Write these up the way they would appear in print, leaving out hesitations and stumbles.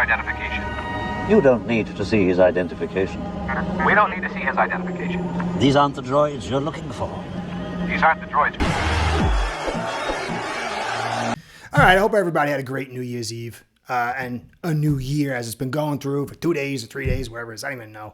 identification. You don't need to see his identification. We don't need to see his identification. These aren't the droids you're looking for. These aren't the droids. All right, I hope everybody had a great New Year's Eve and a new year as it's been going through for 2 days or 3 days, wherever it is. I don't even know.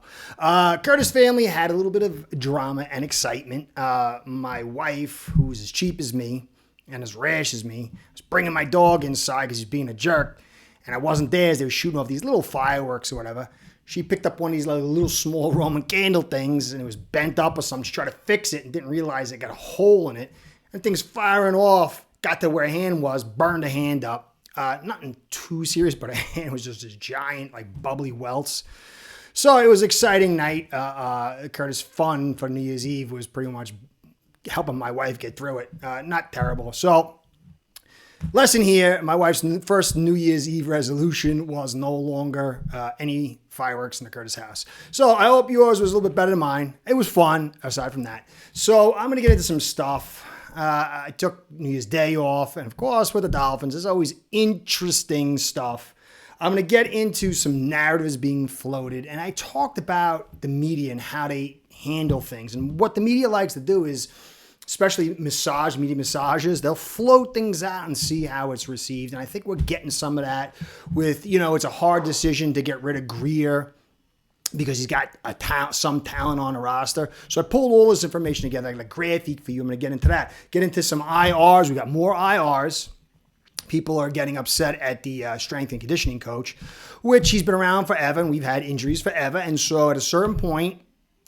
Curtis family had a little bit of drama and excitement. My wife, who's as cheap as me and as rash as me, was bringing my dog inside because he's being a jerk. And I wasn't there as they were shooting off these little fireworks or whatever. She picked up one of these little small Roman candle things and it was bent up or something. She tried to fix it and didn't realize it got a hole in it. And things firing off, got to where her hand was, burned her hand up. Nothing too serious, but her hand was just this giant, bubbly welts. So it was an exciting night. Curtis' fun for New Year's Eve was pretty much helping my wife get through it. Not terrible. So, lesson here, my wife's first New Year's Eve resolution was no longer any fireworks in the Curtis house. So I hope yours was a little bit better than mine. It was fun, aside from that. So I'm going to get into some stuff. I took New Year's Day off, and of course with the Dolphins, there's always interesting stuff. I'm going to get into some narratives being floated, and I talked about the media and how they handle things. And what the media likes to do is, especially media massages, they'll float things out and see how it's received. And I think we're getting some of that with, it's a hard decision to get rid of Grier because he's got some talent on the roster. So I pulled all this information together, like a graphic for you. I'm going to get into that. Get into some IRs. We got more IRs. People are getting upset at the strength and conditioning coach, which he's been around forever, and we've had injuries forever. And so at a certain point,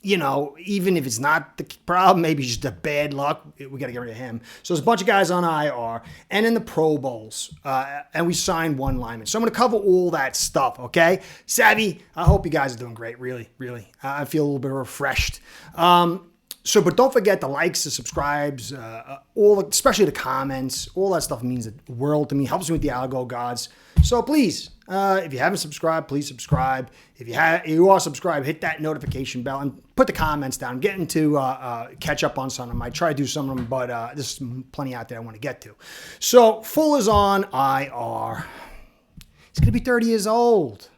even if it's not the problem, maybe it's just a bad luck, we got to get rid of him. So there's a bunch of guys on IR and in the Pro Bowls, and we signed one lineman. So I'm going to cover all that stuff, okay? Savvy, I hope you guys are doing great, really, really. I feel a little bit refreshed. But don't forget the likes, the subscribes, especially the comments. All that stuff means the world to me, helps me with the algo gods. So please, if you haven't subscribed, please subscribe. If you are subscribed, hit that notification bell and put the comments down. I'm getting to catch up on some of them. I try to do some of them, but there's plenty out there I want to get to. So Fuller's on IR. He's going to be 30 years old.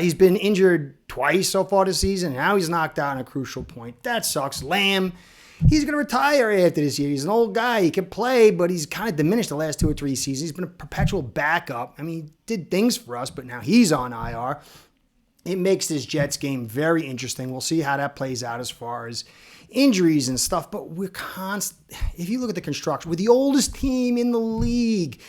He's been injured twice so far this season. And now he's knocked out in a crucial point. That sucks. Lamb, he's going to retire after this year. He's an old guy. He can play, but he's kind of diminished the last 2 or 3 seasons. He's been a perpetual backup. I mean, he did things for us, but now he's on IR. It makes this Jets game very interesting. We'll see how that plays out as far as injuries and stuff. But we're if you look at the construction, we're the oldest team in the league.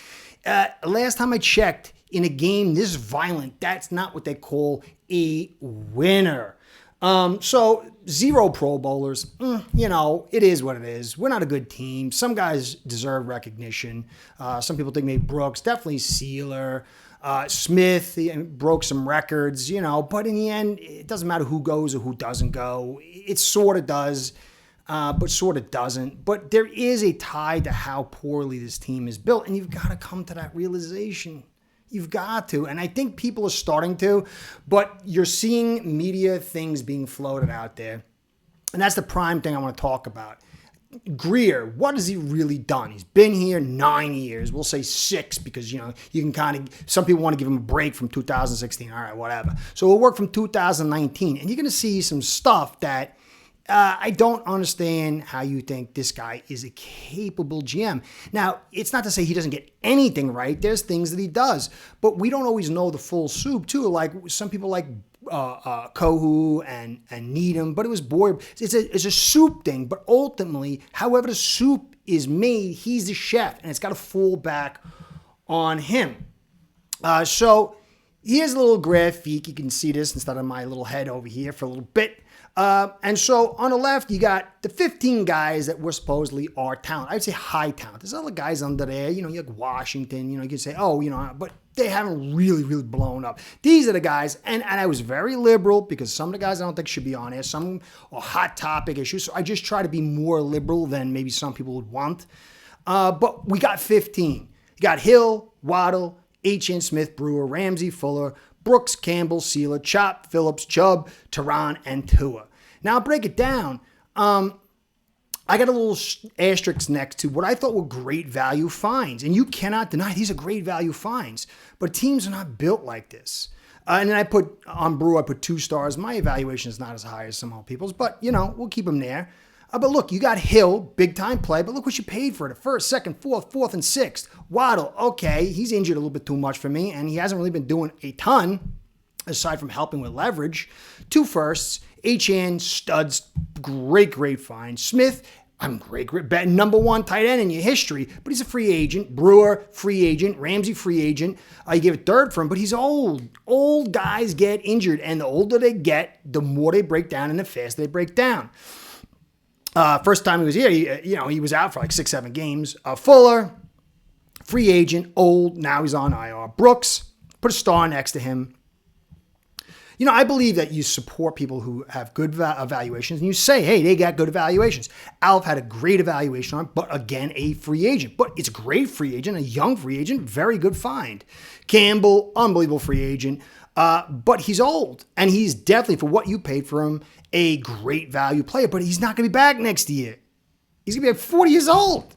Last time I checked, in a game this violent, that's not what they call a winner. So 0 Pro Bowlers, it is what it is. We're not a good team. Some guys deserve recognition. Some people think maybe Brooks, definitely Sealer. Smith, he broke some records, but in the end, it doesn't matter who goes or who doesn't go. It sort of does, but sort of doesn't. But there is a tie to how poorly this team is built, and you've got to come to that realization. You've got to. And I think people are starting to, but you're seeing media things being floated out there. And that's the prime thing I want to talk about. Grier, what has he really done? He's been here 9 years. We'll say 6 because, you can kind of, some people want to give him a break from 2016. All right, whatever. So we'll work from 2019. And you're going to see some stuff that I don't understand how you think this guy is a capable GM. Now, it's not to say he doesn't get anything right. There's things that he does, but we don't always know the full soup too. Like some people like Kohu and Needham, but it was Boyer. It's a soup thing, but ultimately, however the soup is made, he's the chef, and it's got to fall back on him. So here's a little graphic. You can see this instead of my little head over here for a little bit. And so on the left, you got the 15 guys that were supposedly our talent. I'd say high talent. There's other guys under there, you like Washington, you could say, but they haven't really, really blown up. These are the guys, and I was very liberal because some of the guys I don't think should be on there. Some are hot topic issues. So I just try to be more liberal than maybe some people would want. But we got 15. You got Hill, Waddle, H.N. Smith, Brewer, Ramsey, Fuller, Brooks, Campbell, Sealer, Chop, Phillips, Chubb, Tehran, and Tua. Now, I'll break it down. I got a little asterisk next to what I thought were great value finds. And you cannot deny these are great value finds. But teams are not built like this. And then I put on Brew, I put 2 stars. My evaluation is not as high as some other people's, but we'll keep them there. But look, you got Hill, big time play, but look what you paid for it. First, second, fourth, and sixth. Waddle, okay, he's injured a little bit too much for me, and he hasn't really been doing a ton aside from helping with leverage. 2 firsts, HN, studs, great find. Smith, great, number 1 tight end in your history, but he's a free agent. Brewer, free agent. Ramsey, free agent. You give it third for him, but he's old. Old guys get injured, and the older they get, the more they break down and the faster they break down. First time he was here, he was out for like 6-7 games. Fuller, free agent, old, now he's on IR. Brooks, put a star next to him. I believe that you support people who have good evaluations, and you say, hey, they got good evaluations. Alf had a great evaluation on it, but again, a free agent. But it's a great free agent, a young free agent, very good find. Campbell, unbelievable free agent, but he's old, and he's definitely, for what you paid for him, a great value player, but he's not going to be back next year. He's going to be like 40 years old.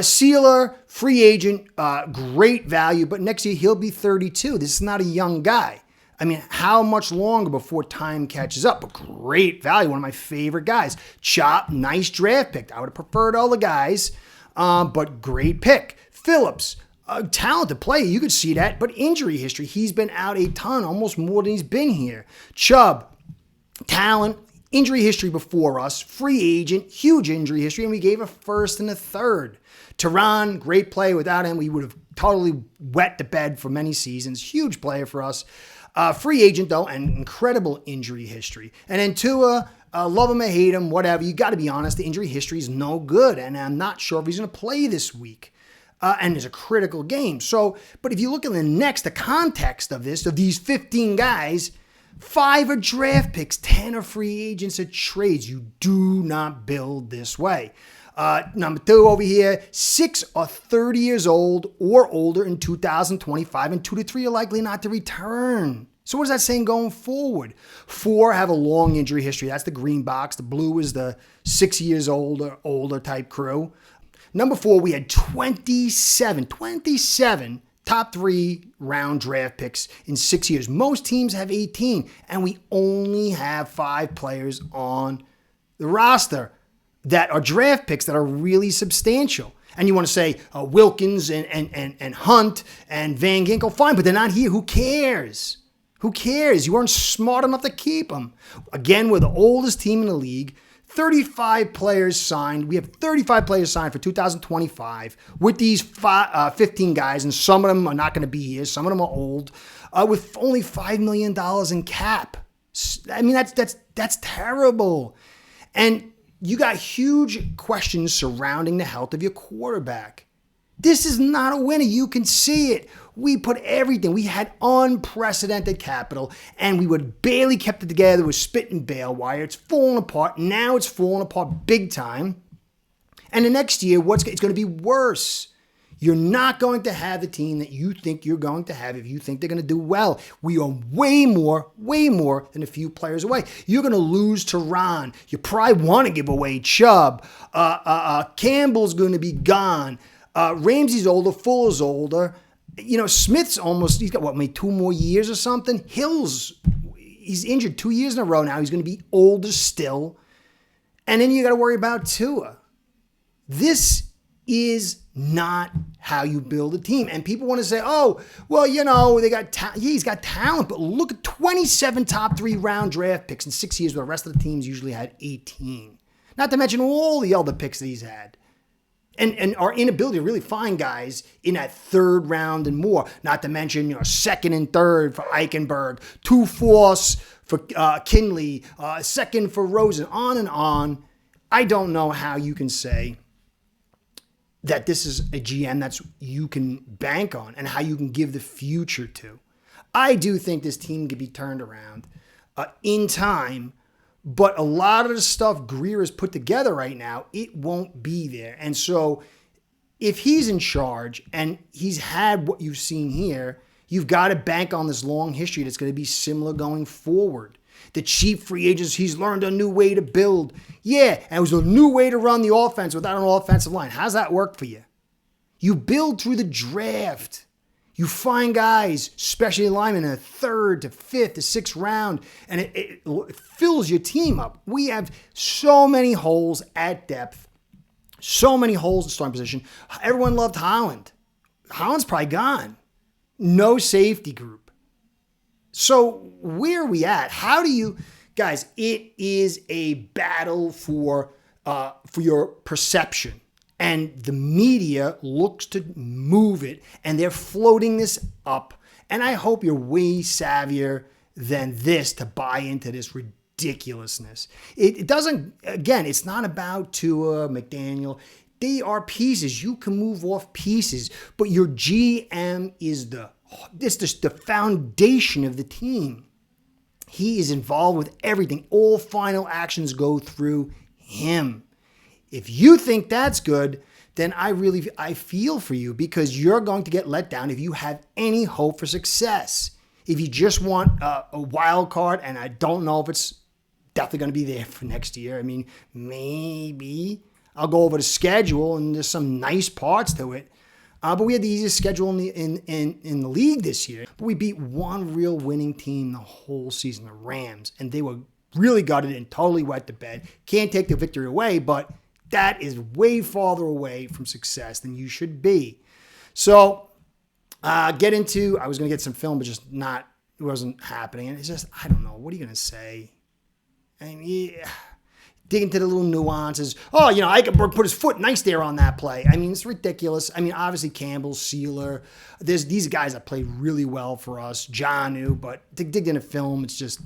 Sealer, free agent, great value, but next year he'll be 32. This is not a young guy. I mean, how much longer before time catches up? But great value, one of my favorite guys. Chop, nice draft pick. I would have preferred all the guys, but great pick. Phillips, a talented player, you could see that, but injury history, he's been out a ton, almost more than he's been here. Chubb, talent, injury history before us, free agent, huge injury history, and we gave a first and a third. Tehran, great player. Without him, we would have totally wet the bed for many seasons. Huge player for us. Free agent, though, and incredible injury history. And then Tua, love him or hate him, whatever. You got to be honest, the injury history is no good, and I'm not sure if he's going to play this week. And it's a critical game. So, but if you look at the context of this, of these 15 guys, 5 are draft picks, 10 are free agents or trades. You do not build this way. Number 2 over here, 6 are 30 years old or older in 2025, and 2 to 3 are likely not to return. So what is that saying going forward? 4 have a long injury history. That's the green box. The blue is the 6 years older type crew. Number 4, we had 27 top 3 round draft picks in 6 years. Most teams have 18, and we only have 5 players on the roster that are draft picks that are really substantial. And you want to say Wilkins and Hunt and Van Ginkel, fine, but they're not here. Who cares? Who cares? You weren't smart enough to keep them. Again, we're the oldest team in the league. 35 players signed. We have 35 players signed for 2025 with these 15 guys, and some of them are not going to be here. Some of them are old, with only $5 million in cap. I mean, that's terrible. And you got huge questions surrounding the health of your quarterback. This is not a winner. You can see it. We put everything. We had unprecedented capital, and we would barely kept it together with spit and bale wire. It's falling apart. Now it's falling apart big time. And the next year, it's going to be worse. You're not going to have the team that you think you're going to have if you think they're going to do well. We are way more than a few players away. You're going to lose Tehran. You probably want to give away Chubb. Campbell's going to be gone. Ramsey's older. Fuller's older. Smith's he's got maybe 2 more years or something. He's injured 2 years in a row now. He's going to be older still. And then you got to worry about Tua. This is not how you build a team. And people want to say, oh, well, they got he's got talent, but look at 27 top 3 round draft picks in 6 years, where the rest of the teams usually had 18. Not to mention all the other picks that he's had. And our inability to really find guys in that 3rd round and more. Not to mention, 2nd and 3rd for Eichenberg, 2 fourths for Kinley, 2nd for Rosen, on and on. I don't know how you can say that this is a GM that's you can bank on and how you can give the future to. I do think this team could be turned around in time, but a lot of the stuff Grier has put together right now, it won't be there. And so if he's in charge and he's had what you've seen here, you've got to bank on this long history that's going to be similar going forward. The cheap free agents, he's learned a new way to build. Yeah, and it was a new way to run the offense without an offensive line. How's that work for you? You build through the draft. You find guys, especially linemen, in the 3rd to 5th to 6th round, and it fills your team up. We have so many holes at depth, so many holes in starting position. Everyone loved Holland. Holland's probably gone. No safety group. So where are we at? How do you, guys? It is a battle for your perception. And the media looks to move it, and they're floating this up. And I hope you're way savvier than this to buy into this ridiculousness. It doesn't, again, it's not about Tua, McDaniel. They are pieces. You can move off pieces, but your GM is the foundation of the team. He is involved with everything. All final actions go through him. If you think that's good, then I feel for you, because you're going to get let down if you have any hope for success. If you just want a wild card, and I don't know if it's definitely going to be there for next year. I mean, maybe I'll go over the schedule, and there's some nice parts to it. But we had the easiest schedule in the league this year. But we beat one real winning team the whole season, the Rams, and they were really gutted and totally wet the bed. Can't take the victory away, but that is way farther away from success than you should be. So I was going to get some film, but it wasn't happening. And it's just, I don't know. What are you going to say? I mean, dig into the little nuances. Oh, Eichenberg put his foot nice there on that play. I mean, it's ridiculous. I mean, obviously Campbell, Sealer, there's these guys that played really well for us. Jonnu, but dig into film, it's just...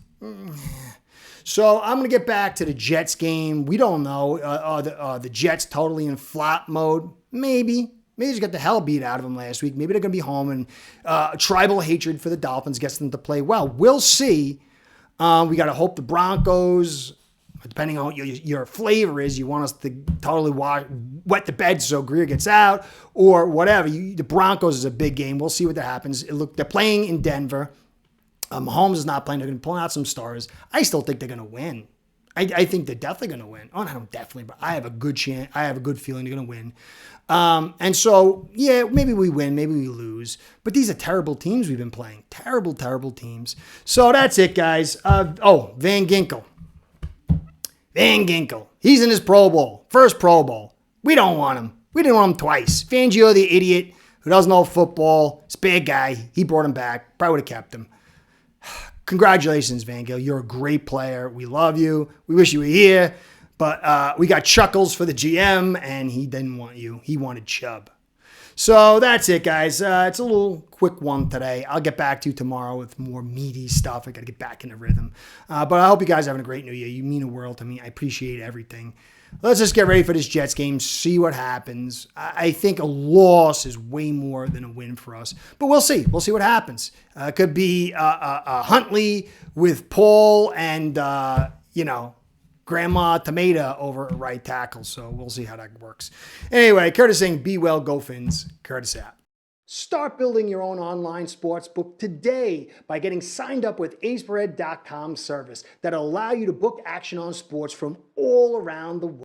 So I'm going to get back to the Jets game. We don't know. The Jets totally in flop mode. Maybe they just got the hell beat out of them last week. Maybe they're going to be home, and tribal hatred for the Dolphins gets them to play well. We'll see. We got to hope the Broncos, depending on what your flavor is, you want us to totally wet the bed so Grier gets out or whatever. The Broncos is a big game. We'll see what that happens. They're playing in Denver. Mahomes is not playing. They're going to pull out some stars. I still think they're going to win. I think they're definitely going to win. Oh, I don't definitely, but I have a good chance. I have a good feeling they're going to win. And so, yeah, maybe we win, maybe we lose. But these are terrible teams we've been playing. Terrible, terrible teams. So that's it, guys. Van Ginkel. Van Ginkel. He's in his Pro Bowl. First Pro Bowl. We don't want him. We didn't want him twice. Fangio, the idiot who doesn't know football. He's a bad guy. He brought him back. Probably would have kept him. Congratulations, Van Gogh. You're a great player. We love you. We wish you were here. But we got Chuckles for the GM, and he didn't want you. He wanted Chubb. So that's it, guys. It's a little quick one today. I'll get back to you tomorrow with more meaty stuff. I got to get back in the rhythm. But I hope you guys are having a great new year. You mean the world to me. I appreciate everything. Let's just get ready for this Jets game, see what happens. I think a loss is way more than a win for us. But we'll see. We'll see what happens. It could be Huntley with Paul and, Grandma Tomato over at right tackle. So we'll see how that works. Anyway, Curtis saying, be well, go Phins. Curtis out. Start building your own online sports book today by getting signed up with aceperhead.com service that'll allow you to book action on sports from all around the world.